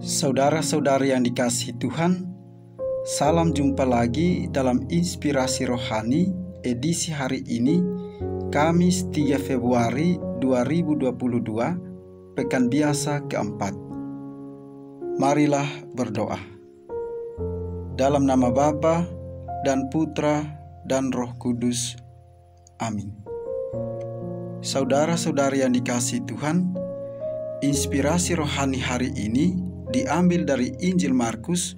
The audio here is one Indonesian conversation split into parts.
Saudara-saudari yang dikasihi Tuhan, salam jumpa lagi dalam Inspirasi Rohani edisi hari ini, Kamis 3 Februari 2022, Pekan Biasa keempat. Marilah berdoa. Dalam nama Bapa dan Putra dan Roh Kudus. Amin. Saudara-saudari yang dikasihi Tuhan, Inspirasi Rohani hari ini diambil dari Injil Markus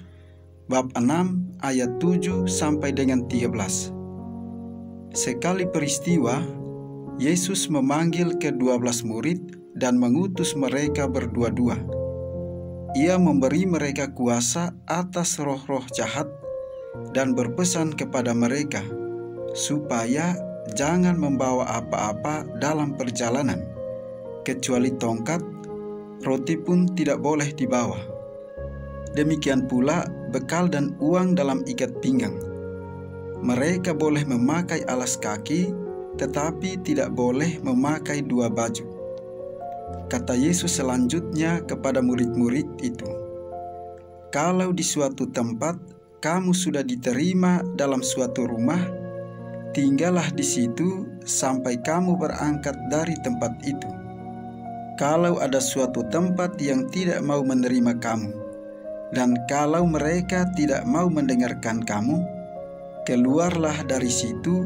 bab 6 ayat 7 sampai dengan 13. Sekali peristiwa, Yesus memanggil ke-12 murid dan mengutus mereka berdua-dua. Ia memberi mereka kuasa atas roh-roh jahat dan berpesan kepada mereka supaya jangan membawa apa-apa dalam perjalanan, kecuali tongkat, roti pun tidak boleh dibawa. Demikian pula bekal dan uang dalam ikat pinggang. Mereka boleh memakai alas kaki, tetapi tidak boleh memakai dua baju. Kata Yesus selanjutnya kepada murid-murid itu, "Kalau di suatu tempat kamu sudah diterima dalam suatu rumah, tinggallah di situ sampai kamu berangkat dari tempat itu. Kalau ada suatu tempat yang tidak mau menerima kamu, dan kalau mereka tidak mau mendengarkan kamu, keluarlah dari situ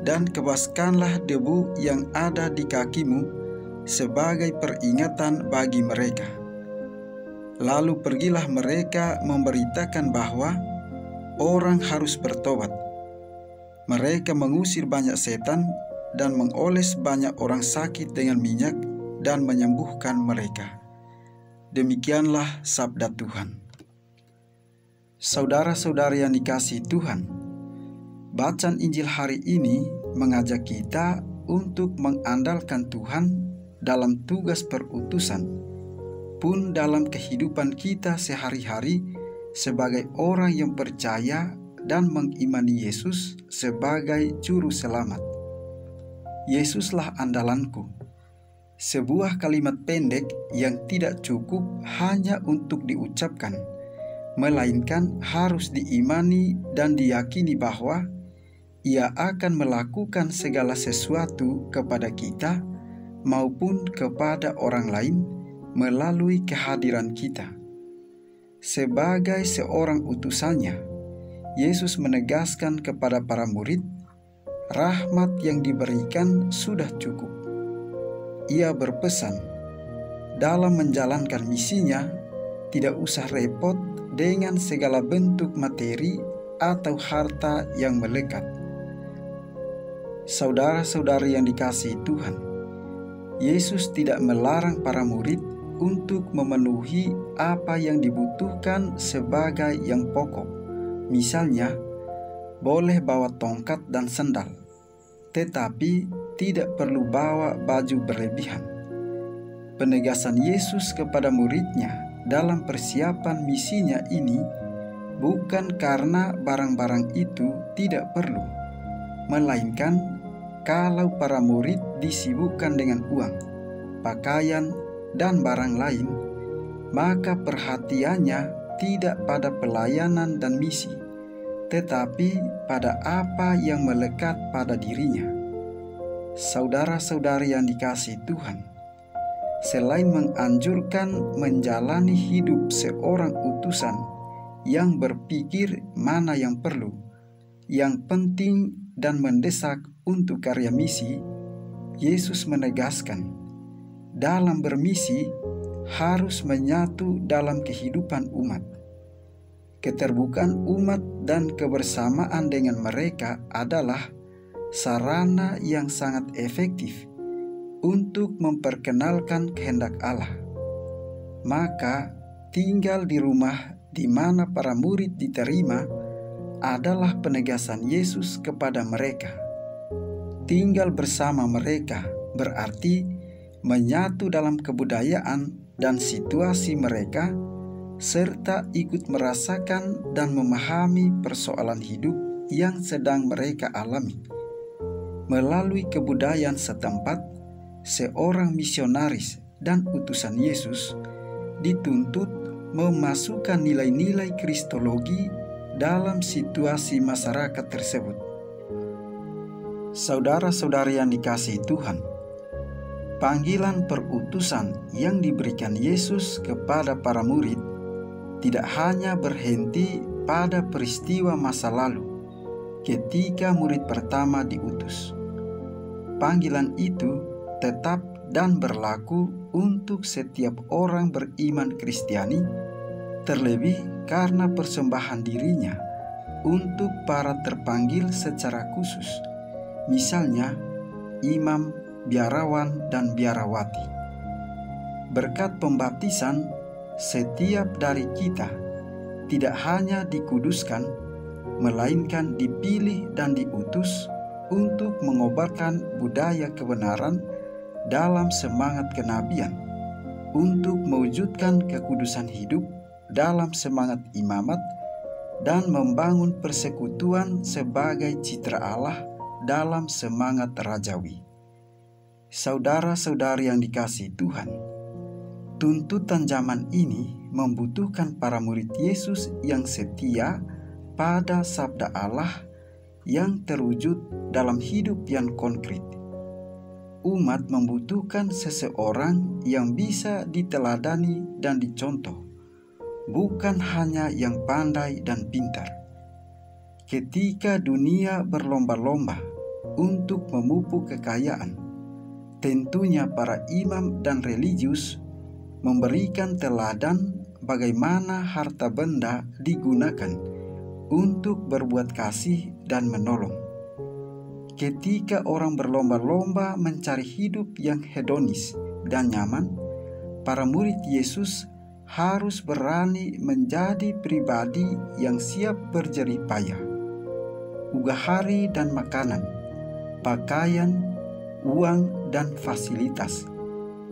dan kebaskanlah debu yang ada di kakimu sebagai peringatan bagi mereka." Lalu pergilah mereka memberitakan bahwa orang harus bertobat. Mereka mengusir banyak setan dan mengoles banyak orang sakit dengan minyak dan menyembuhkan mereka. Demikianlah sabda Tuhan. Saudara-saudari yang dikasihi Tuhan, bacaan Injil hari ini mengajak kita untuk mengandalkan Tuhan dalam tugas perutusan, pun dalam kehidupan kita sehari-hari sebagai orang yang percaya dan mengimani Yesus sebagai Juru Selamat. Yesuslah andalanku. Sebuah kalimat pendek yang tidak cukup hanya untuk diucapkan, melainkan harus diimani dan diyakini bahwa Ia akan melakukan segala sesuatu kepada kita maupun kepada orang lain melalui kehadiran kita. Sebagai seorang utusannya, Yesus menegaskan kepada para murid, rahmat yang diberikan sudah cukup. Ia berpesan, dalam menjalankan misinya, tidak usah repot dengan segala bentuk materi atau harta yang melekat. Saudara-saudari yang dikasihi Tuhan, Yesus tidak melarang para murid untuk memenuhi apa yang dibutuhkan sebagai yang pokok. Misalnya, boleh bawa tongkat dan sendal, tetapi tidak perlu bawa baju berlebihan. Penegasan Yesus kepada muridnya dalam persiapan misinya ini bukan karena barang-barang itu tidak perlu, melainkan kalau para murid disibukkan dengan uang, pakaian, dan barang lain, maka perhatiannya tidak pada pelayanan dan misi, tetapi pada apa yang melekat pada dirinya. Saudara-saudari yang dikasihi Tuhan, selain menganjurkan menjalani hidup seorang utusan yang berpikir mana yang perlu, yang penting dan mendesak untuk karya misi, Yesus menegaskan, dalam bermisi harus menyatu dalam kehidupan umat. Keterbukaan umat dan kebersamaan dengan mereka adalah sarana yang sangat efektif untuk memperkenalkan kehendak Allah. Maka tinggal di rumah di mana para murid diterima adalah penegasan Yesus kepada mereka. Tinggal bersama mereka berarti menyatu dalam kebudayaan dan situasi mereka, serta ikut merasakan dan memahami persoalan hidup yang sedang mereka alami. Melalui kebudayaan setempat, seorang misionaris dan utusan Yesus dituntut memasukkan nilai-nilai kristologi dalam situasi masyarakat tersebut. Saudara-saudari yang dikasihi Tuhan, panggilan perutusan yang diberikan Yesus kepada para murid tidak hanya berhenti pada peristiwa masa lalu ketika murid pertama diutus. Panggilan itu tetap dan berlaku untuk setiap orang beriman Kristiani, terlebih karena persembahan dirinya untuk para terpanggil secara khusus, misalnya imam, biarawan, dan biarawati. Berkat pembaptisan, setiap dari kita tidak hanya dikuduskan, melainkan dipilih dan diutus untuk mengobarkan budaya kebenaran dalam semangat kenabian, untuk mewujudkan kekudusan hidup dalam semangat imamat, dan membangun persekutuan sebagai citra Allah dalam semangat rajawi. Saudara-saudari yang dikasihi Tuhan, tuntutan zaman ini membutuhkan para murid Yesus yang setia pada sabda Allah yang terwujud dalam hidup yang konkret. Umat membutuhkan seseorang yang bisa diteladani dan dicontoh, bukan hanya yang pandai dan pintar. Ketika dunia berlomba-lomba untuk memupuk kekayaan, tentunya para imam dan religius memberikan teladan bagaimana harta benda digunakan untuk berbuat kasih dan menolong. Ketika orang berlomba-lomba mencari hidup yang hedonis dan nyaman, para murid Yesus harus berani menjadi pribadi yang siap berjerih payah. Ugahari dan makanan, pakaian, uang, dan fasilitas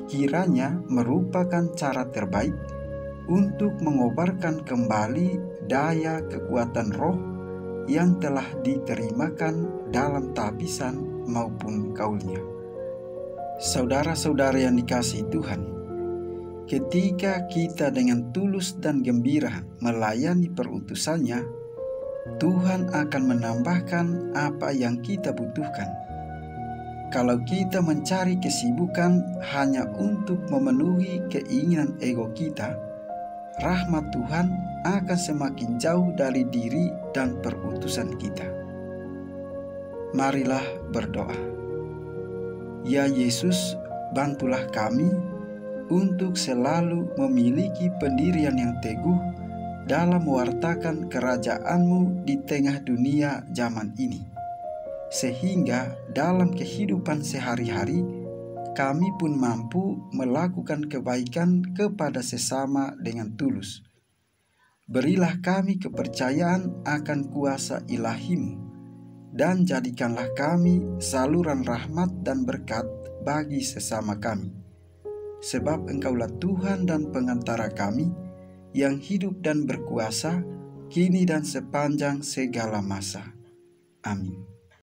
kiranya merupakan cara terbaik untuk mengobarkan kembali daya kekuatan roh yang telah diterimakan dalam tabisan maupun kaulnya. Saudara-saudara yang dikasihi Tuhan, ketika kita dengan tulus dan gembira melayani perutusannya, Tuhan akan menambahkan apa yang kita butuhkan. Kalau kita mencari kesibukan hanya untuk memenuhi keinginan ego kita, rahmat Tuhan akan semakin jauh dari diri dan perutusan kita. Marilah berdoa. Ya Yesus, bantulah kami untuk selalu memiliki pendirian yang teguh dalam mewartakan kerajaan-Mu di tengah dunia zaman ini, sehingga dalam kehidupan sehari-hari kami pun mampu melakukan kebaikan kepada sesama dengan tulus. Berilah kami kepercayaan akan kuasa Ilahi-Mu, dan jadikanlah kami saluran rahmat dan berkat bagi sesama kami. Sebab Engkaulah Tuhan dan pengantara kami, yang hidup dan berkuasa, kini dan sepanjang segala masa. Amin.